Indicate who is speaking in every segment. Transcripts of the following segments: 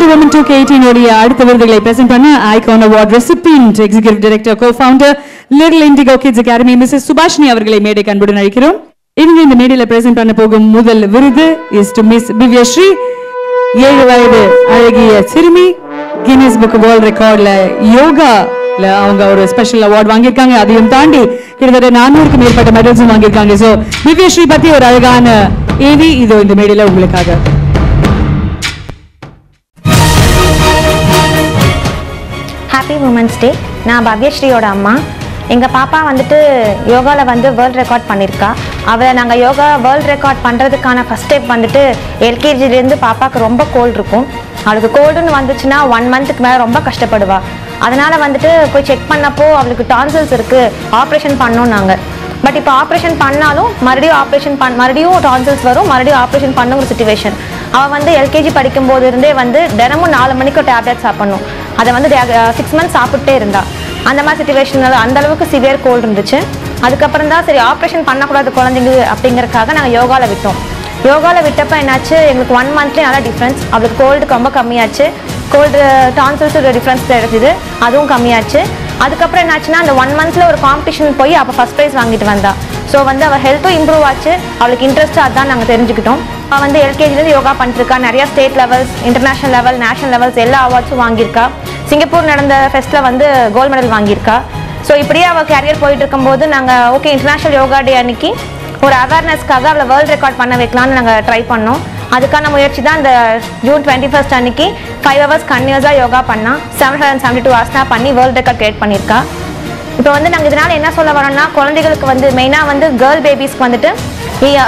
Speaker 1: Wonder Woman 2K18 உடைய அடுத்த விருதுகளை பிரசன்ட் பண்ண icon award recipient executive director cofounder Little Indigo Kids Academy Mrs Subhashini அவர்களை மேடைக்கு அன்புடன் அழைக்கிறோம். இவங்க இந்த மேடையில பிரசன்ட் பண்ண போகும் முதல் விருது இஸ் டு மிஸ் திவ்யஸ்ரீ. 7 வயது அழகிய சிறுமி கின்னஸ் புக் வேர்ல்ட் ரெக்கார்ட்ல யோகால அவங்க ஒரு ஸ்பெஷல் அவார்ட் வாங்கியிருக்காங்க. அதையும் தாண்டி கிட்டத்தட்ட 400க்கும் மேற்பட்ட மெடல்ஸும் வாங்கியிருக்காங்க. ஸோ திவ்யஸ்ரீ பத்தி ஒரு அழகான ஏவி இதோ இந்த மேடையில உங்களுக்காக.
Speaker 2: Happy women's day. நான் பவ்யஸ்ரீயோட அம்மா. எங்கள் பாப்பா வந்துட்டு யோகாவில் வந்து வேர்ல்ட் ரெக்கார்ட் பண்ணியிருக்கா. அவளை நாங்கள் யோகா வேர்ல்ட் ரெக்கார்ட் பண்ணுறதுக்கான ஃபஸ்ட் ஸ்டெப் வந்துட்டு எல்கேஜிலேருந்து பாப்பாவுக்கு ரொம்ப கோல்டு இருக்கும். அவளுக்கு கோல்டுன்னு வந்துச்சுன்னா 1 மந்த்துக்கு மேலே ரொம்ப கஷ்டப்படுவா. அதனால் வந்துட்டு போய் செக் பண்ணப்போ அவளுக்கு டான்சில்ஸ் இருக்குது, ஆப்ரேஷன் பண்ணோம் நாங்கள். பட் இப்போ ஆப்ரேஷன் பண்ணாலும் மறுபடியும் டான்சில்ஸ் வரும், மறுபடியும் ஆப்ரேஷன் பண்ணுங்கிற சுச்சுவேஷன். அவள் வந்து எல்கேஜி படிக்கும் போது இருந்தே வந்து தினமும் 4 மணிக்கு டேப்லெட் சாப்பிட்ணும். அதை வந்து 6 மந்த்ஸ் சாப்பிட்டே இருந்தா. அந்த மாதிரி சுச்சுவேஷனில் அந்தளவுக்கு சிவியர் கோல்டு இருந்துச்சு. அதுக்கப்புறம் தான் சரி ஆப்ரேஷன் பண்ணக்கூடாது குழந்தைங்க அப்படிங்கிறதுக்காக நாங்கள் யோகாவில் விட்டோம். யோகாவில் விட்டப்போ என்னாச்சு, எங்களுக்கு 1 மந்த்லேயே நல்லா டிஃப்ரென்ஸ். அவளுக்கு கோல்டுக்கு ரொம்ப கம்மியாச்சு. கோல்டு டான்சில்ஸ் ஒரு டிஃப்ரென்ஸ் கிடைச்சிது, அதுவும் கம்மியாச்சு. அதுக்கப்புறம் என்னாச்சுன்னா அந்த 1 மந்த்தில் ஒரு காம்படிஷன் போய் அப்போ ஃபஸ்ட் ப்ரைஸ் வாங்கிட்டு வந்தா. ஸோ வந்து அவள் ஹெல்த்தும் இம்ப்ரூவ் ஆச்சு, அவளுக்கு இன்ட்ரெஸ்ட்டாக அதான் நாங்கள் தெரிஞ்சுக்கிட்டோம். அவள் வந்து எல்கேஜிலேருந்து யோகா பண்ணிட்டுருக்கா. நிறையா state levels, international level, national levels எல்லா அவார்ட்ஸும் வாங்கியிருக்கா. சிங்கப்பூர் நடந்த ஃபெஸ்ட்டில் வந்து கோல்டு மெடல் வாங்கியிருக்கா. ஸோ இப்படியே அவள் கேரியர் போயிட்டு இருக்கும்போது நாங்கள் ஓகே இன்டர்நேஷ்னல் யோகா டே அன்னைக்கு ஒரு அவேர்னஸ்க்காக அவளை வேர்ல்டு ரெக்கார்ட் பண்ண வைக்கலான்னு நாங்கள் ட்ரை பண்ணோம். அதுக்கான முயற்சி தான் இந்த ஜூன் 21 அன்னைக்கு 5 hours கன்டினியூஸாக யோகா பண்ணால் 772 ஆசனா பண்ணி வேர்ல்டு ரெக்கார்ட் கிரியேட் பண்ணியிருக்கா. இப்போ வந்து நாங்கள் இதனால் என்ன சொல்ல வரோம்னா, குழந்தைகளுக்கு வந்து மெயினாக வந்து கேர்ள் பேபிஸ்க்கு வந்துட்டு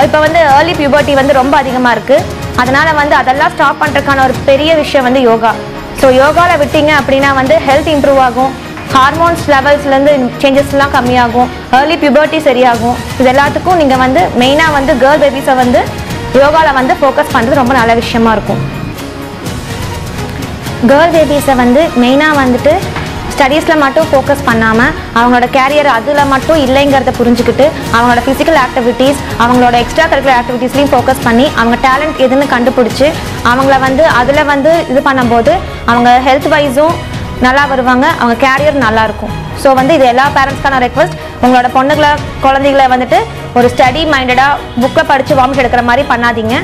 Speaker 2: இப்போ வந்து ஏர்லி பியூபர்ட்டி வந்து ரொம்ப அதிகமாக இருக்குது. அதனால் வந்து அதெல்லாம் ஸ்டாப் பண்ணுறதுக்கான ஒரு பெரிய விஷயம் வந்து யோகா. ஸோ யோகாவில் விட்டீங்க அப்படின்னா வந்து ஹெல்த் இம்ப்ரூவ் ஆகும், ஹார்மோன்ஸ் லெவல்ஸ்லேருந்து சேஞ்சஸ்லாம் கம்மியாகும், ஏர்லி பியூபர்ட்டி சரியாகும். இது எல்லாத்துக்கும் நீங்கள் வந்து மெயினாக வந்து கேர்ள் பேபிஸை வந்து யோகாவில் வந்து ஃபோக்கஸ் பண்ணுறது ரொம்ப நல்ல விஷயமா இருக்கும். கேர்ள் பேபிஸை வந்து மெயினாக வந்துட்டு ஸ்டடீஸில் மட்டும் ஃபோக்கஸ் பண்ணாமல் அவங்களோட கேரியர் அதில் மட்டும் இல்லைங்கிறத புரிஞ்சுக்கிட்டு அவங்களோட ஃபிசிக்கல் ஆக்டிவிட்டீஸ், அவங்களோட எக்ஸ்ட்ரா கரிக்குலர் ஆக்டிவிட்டீஸ்லையும் ஃபோக்கஸ் பண்ணி அவங்க டேலண்ட் எதுன்னு கண்டுபிடிச்சி அவங்கள வந்து அதில் வந்து இது பண்ணும்போது அவங்க ஹெல்த் வைஸும் நல்லா வருவாங்க, அவங்க கேரியர் நல்லாயிருக்கும். ஸோ வந்து இது எல்லா பேரண்ட்ஸ்க்கான ரெக்வஸ்ட். உங்களோட குழந்தைகளை வந்துட்டு ஒரு ஸ்டடி மைண்டடாக புக்கை படித்து வாமிட் எடுக்கிற மாதிரி பண்ணாதீங்க.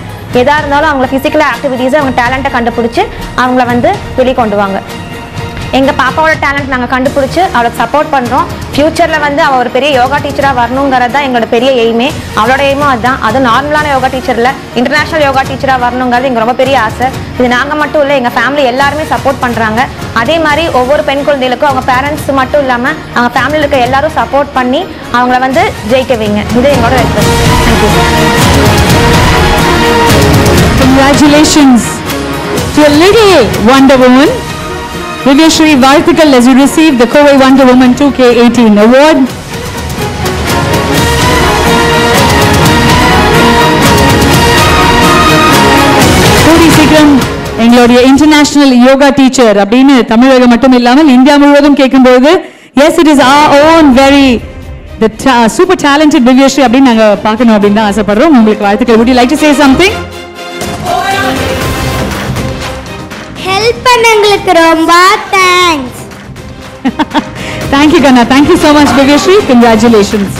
Speaker 2: எதாக இருந்தாலும் அவங்கள ஃபிசிக்கல் ஆக்டிவிட்டீஸை அவங்க டேலண்ட்டை கண்டுபிடிச்சி அவங்கள வந்து வெளிக்கொண்டு வாங்க. எங்கள் பாப்பாவோட டேலண்ட் நாங்கள் கண்டுபிடிச்சி அவளுக்கு சப்போர்ட் பண்ணுறோம். ஃப்யூச்சரில் வந்து அவள் ஒரு பெரிய யோகா டீச்சராக வரணுங்கிறது தான் எங்களோட பெரிய எய்மே. அவளோட எய்மும் அதுதான். அதுவும் நார்மலான யோகா டீச்சரில் இன்டர்நேஷ்னல் யோகா டீச்சராக வரணுங்கிறது எங்கள் ரொம்ப பெரிய ஆசை. இது நாங்கள் மட்டும் இல்லை, எங்கள் ஃபேமிலி எல்லாருமே சப்போர்ட் பண்ணுறாங்க. அதே மாதிரி ஒவ்வொரு பெண் குழந்தைகளுக்கும் அவங்க பேரண்ட்ஸ் மட்டும் இல்லாமல் அவங்க ஃபேமிலியில் இருக்க எல்லாரும் சப்போர்ட் பண்ணி அவங்கள வந்து ஜெயிக்க வைங்க. இது எங்களோட request. Thank you.
Speaker 1: Congratulations to a little Wonder Woman. Divyashree, வாழ்த்துக்கள் as you receive the Kowai Wonder Woman 2K18 award. கூடி சீக்கிரம் எங்களுடைய இன்டர்நேஷனல் யோகா டீச்சர் அப்படின்னு தமிழகம் மட்டும் இல்லாமல் இந்தியா முழுவதும் கேட்கும்போது yes it is our own very the super talented Divyashree அப்படின்னு நாங்க பார்க்கணும் அப்படின்னு தான் ஆசைப்படுறோம். உங்களுக்கு வாழ்த்துக்கள். would you like to say something?
Speaker 3: Help பண்ணங்களுக்கு ரொம்ப thanks.
Speaker 1: Thank you Ganna. Thank you so much Divyashree. Congratulations.